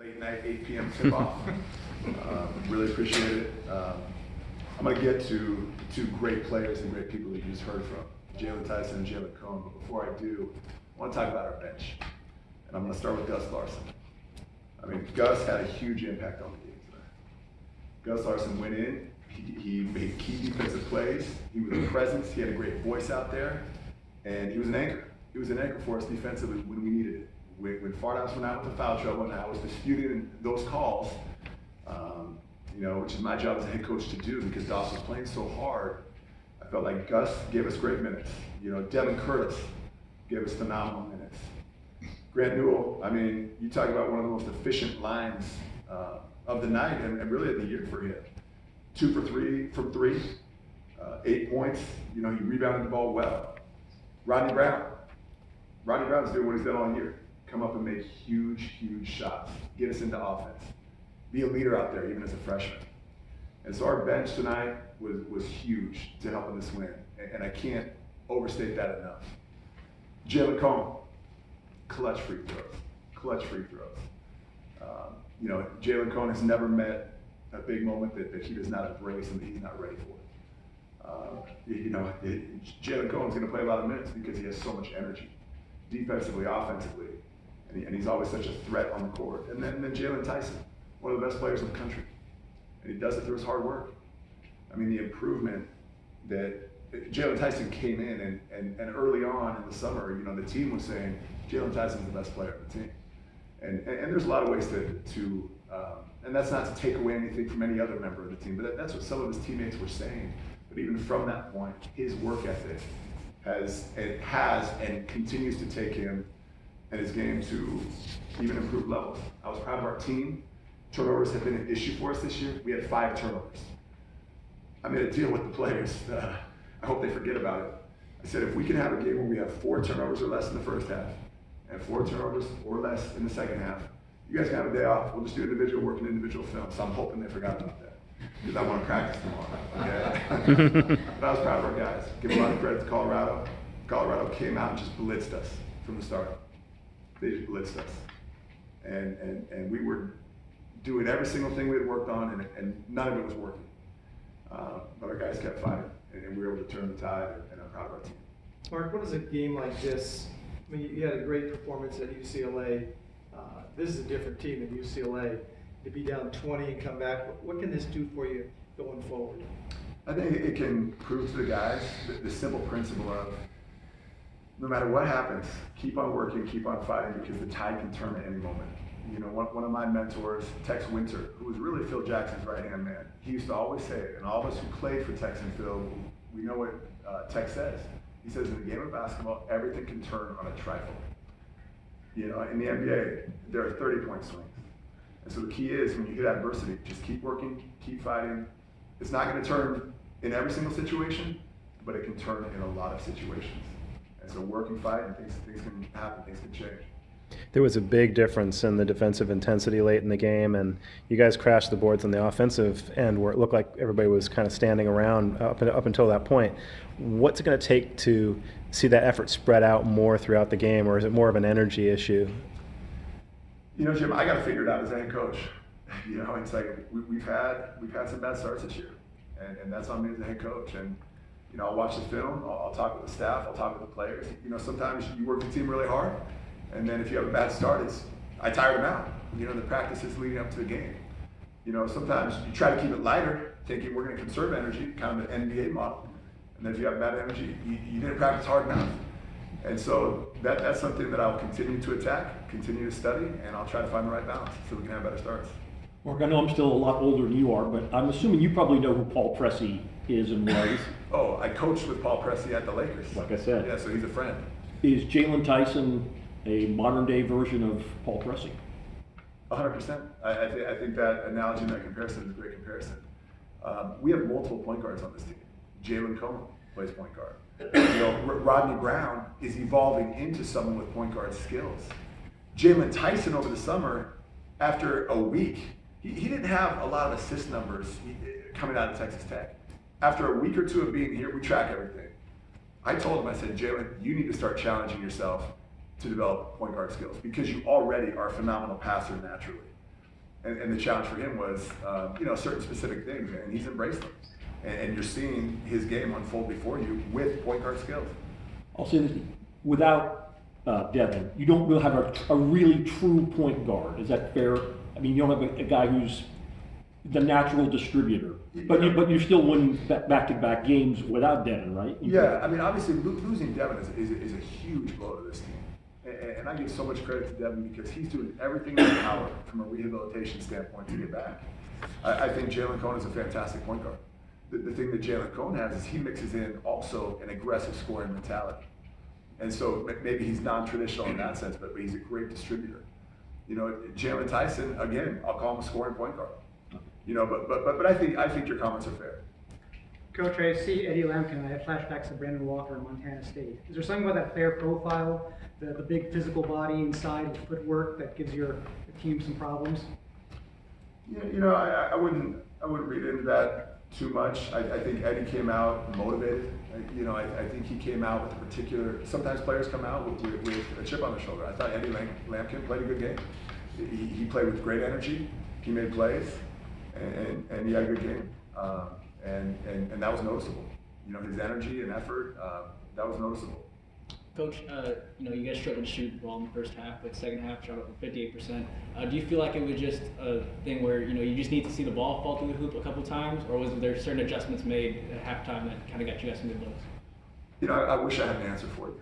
late night, 8 p.m. tip-off. Really appreciate it. I'm going to get to two great players and great people that you just heard from, Jalen Tyson and Jalen Cohn. But before I do, I want to talk about our bench. And I'm going to start with Gus Larson. I mean, Gus had a huge impact on the game tonight. Gus Larson went in. He made key defensive plays. He was a presence. He had a great voice out there. And he was an anchor. He was an anchor for us defensively when we needed it. When Fardaus went out with the foul trouble and I was disputing those calls, which is my job as a head coach to do because Doss was playing so hard, I felt like Gus gave us great minutes. Devin Curtis gave us phenomenal minutes. Grant Newell, I mean, you talk about one of the most efficient lines of the night and really of the year for him. 2 for 3 from 3, 8 points. He rebounded the ball well. Rodney Brown's doing what he's done all year. Come up and make huge, huge shots. Get us into offense. Be a leader out there, even as a freshman. And so our bench tonight was huge to helping us win. And I can't overstate that enough. Jalen Cohn, clutch free throws. Jalen Cohn has never met a big moment that he does not embrace and that he's not ready for. Jalen Cohen's going to play a lot of minutes because he has so much energy, defensively, offensively, and he's always such a threat on the court. And then Jalen Tyson, one of the best players in the country, and he does it through his hard work. I mean, the improvement that Jalen Tyson came in and early on in the summer, the team was saying Jalen Tyson's the best player on the team, and there's a lot of ways to and that's not to take away anything from any other member of the team, but that's what some of his teammates were saying. But even from that point, his work ethic has and continues to take him and his game to even improved levels. I was proud of our team. Turnovers have been an issue for us this year. We had 5 turnovers. I made a deal with the players. I hope they forget about it. I said, if we can have a game where we have 4 turnovers or less in the first half and 4 turnovers or less in the second half, you guys can have a day off. We'll just do individual work and individual film. So I'm hoping they forgot about that because I want to practice tomorrow. Okay? But I was proud of our guys. Give a lot of credit to Colorado. Colorado came out and just blitzed us from the start. They just blitzed us. And we were doing every single thing we had worked on, and none of it was working. But our guys kept fighting, and we were able to turn the tide, and I'm proud of our team. Mark, what is a game like this? I mean, you had a great performance at UCLA. This is a different team than UCLA. To be down 20 and come back, what can this do for you going forward? I think it can prove to the guys the simple principle of no matter what happens, keep on working, keep on fighting, because the tide can turn at any moment. One of my mentors, Tex Winter, who was really Phil Jackson's right-hand man, he used to always say it, and all of us who played for Tex and Phil, we know what Tex says. He says, in the game of basketball, everything can turn on a trifle. In the NBA, there are 30-point swings. And so the key is, when you hit adversity, just keep working, keep fighting. It's not going to turn in every single situation, but it can turn in a lot of situations. And so work and fight, and things can happen, things can change. There was a big difference in the defensive intensity late in the game, and you guys crashed the boards on the offensive end where it looked like everybody was kind of standing around up until that point. What's it going to take to see that effort spread out more throughout the game, or is it more of an energy issue? Jim, I got to figure it out as a head coach. It's like we've had some bad starts this year, and that's on me as a head coach. And I'll watch the film, I'll talk with the staff, I'll talk with the players. Sometimes you work the team really hard, and then if you have a bad start, I tire them out. The practices leading up to the game. Sometimes you try to keep it lighter, thinking we're going to conserve energy, kind of an NBA model. And then if you have bad energy, you didn't practice hard enough. And so that's something that I'll continue to attack, continue to study, and I'll try to find the right balance so we can have better starts. Mark, I know I'm still a lot older than you are, but I'm assuming you probably know who Paul Pressey is and was. Oh, I coached with Paul Pressey at the Lakers. Like I said. Yeah, so he's a friend. Is Jalen Tyson a modern-day version of Paul Pressey? 100%. I think that analogy and that comparison is a great comparison. We have multiple point guards on this team. Jalen Cohn plays point guard. Rodney Brown is evolving into someone with point guard skills. Jalen Tyson over the summer, after a week, he didn't have a lot of assist numbers coming out of Texas Tech. After a week or 2 of being here, we track everything. I told him, I said, Jalen, you need to start challenging yourself to develop point guard skills because you already are a phenomenal passer naturally. And the challenge for him was, certain specific things, and he's embraced them. And you're seeing his game unfold before you with point guard skills. I'll say this, without Devin, you don't really have a really true point guard. Is that fair? I mean, you don't have a guy who's the natural distributor, but you're still winning back-to-back games without Devin, right? Yeah, I mean, obviously losing Devin is a huge blow to this team. And I give so much credit to Devin because he's doing everything in his power from a rehabilitation standpoint to get back. I think Jalen Cone is a fantastic point guard. The thing that Jalen Cone has is he mixes in also an aggressive scoring mentality. And so maybe he's non-traditional in that sense, but he's a great distributor. Jalen Tyson, again, I'll call him a scoring point guard. But I think your comments are fair. Coach, I see Eddie Lamin. I have flashbacks to Brandon Walker in Montana State. Is there something about that player profile, the big physical body inside with footwork that gives your team some problems? Yeah, I wouldn't read into that too much. I think Eddie came out motivated. I think he came out with a particular. Sometimes players come out with a chip on their shoulder. I thought Eddie Lampkin played a good game. He played with great energy. He made plays, and he had a good game. And that was noticeable. His energy and effort, that was noticeable. Coach, you guys struggled to shoot well in the first half, but second half shot up to 58%. Do you feel like it was just a thing where you just need to see the ball fall through the hoop a couple times, or was there certain adjustments made at halftime that kind of got you guys some good looks? I wish I had an answer for you.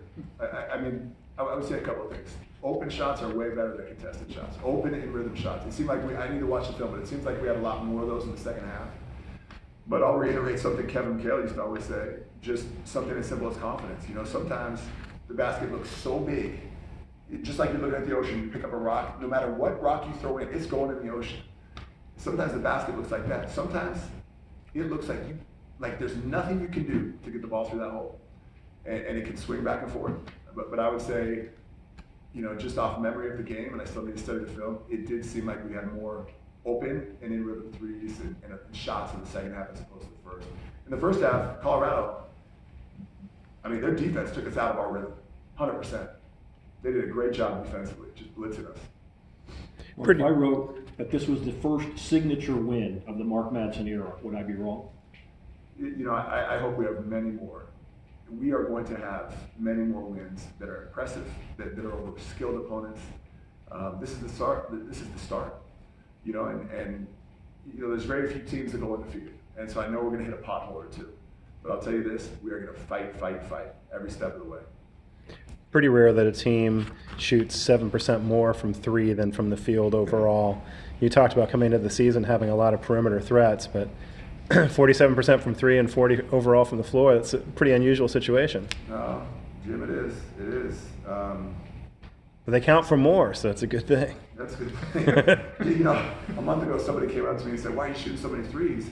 I mean, I would say a couple of things. Open shots are way better than contested shots. Open and rhythm shots. It seemed like I need to watch the film, but it seems like we had a lot more of those in the second half. But I'll reiterate something Kevin McHale used to always say, just something as simple as confidence. Sometimes the basket looks so big, just like you're looking at the ocean, you pick up a rock, no matter what rock you throw in, it's going in the ocean. Sometimes the basket looks like that. Sometimes it looks like there's nothing you can do to get the ball through that hole. And it can swing back and forth. But I would say, just off memory of the game, and I still need to study the film, it did seem like we had more open and in rhythm threes and shots in the second half as opposed to the first. In the first half, Colorado, their defense took us out of our rhythm, 100%. They did a great job defensively, just blitzing us. If I wrote that this was the first signature win of the Mark Madsen era, would I be wrong? I hope we have many more. We are going to have many more wins that are impressive, that are over skilled opponents. This is the start. And there's very few teams that go undefeated. And so I know we're going to hit a pothole or two. But I'll tell you this, we are going to fight every step of the way. Pretty rare that a team shoots 7% more from three than from the field overall. You talked about coming into the season having a lot of perimeter threats, but 47% from three and 40 overall from the floor, that's a pretty unusual situation. No, Jim, it is. It is. But they count for more, so that's a good thing. That's a good thing. A month ago, somebody came up to me and said, "Why are you shooting so many threes?"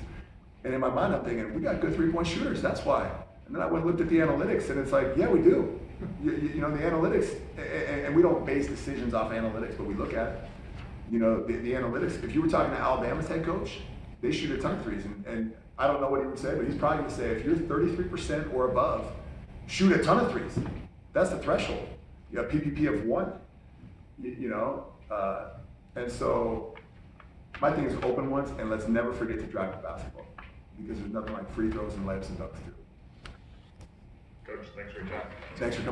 And in my mind, I'm thinking, we got good three-point shooters, that's why. And then I went and looked at the analytics, and it's like, yeah, we do. The analytics, and we don't base decisions off analytics, but we look at it. The analytics, if you were talking to Alabama's head coach, they shoot a ton of threes. And I don't know what he would say, but he's probably going to say, if you're 33% or above, shoot a ton of threes. That's the threshold. You have PPP of 1, and so my thing is open ones, and let's never forget to drive the basketball, because there's nothing like free throws and layups and dunks too. Coach, thanks for your time. Thanks for coming.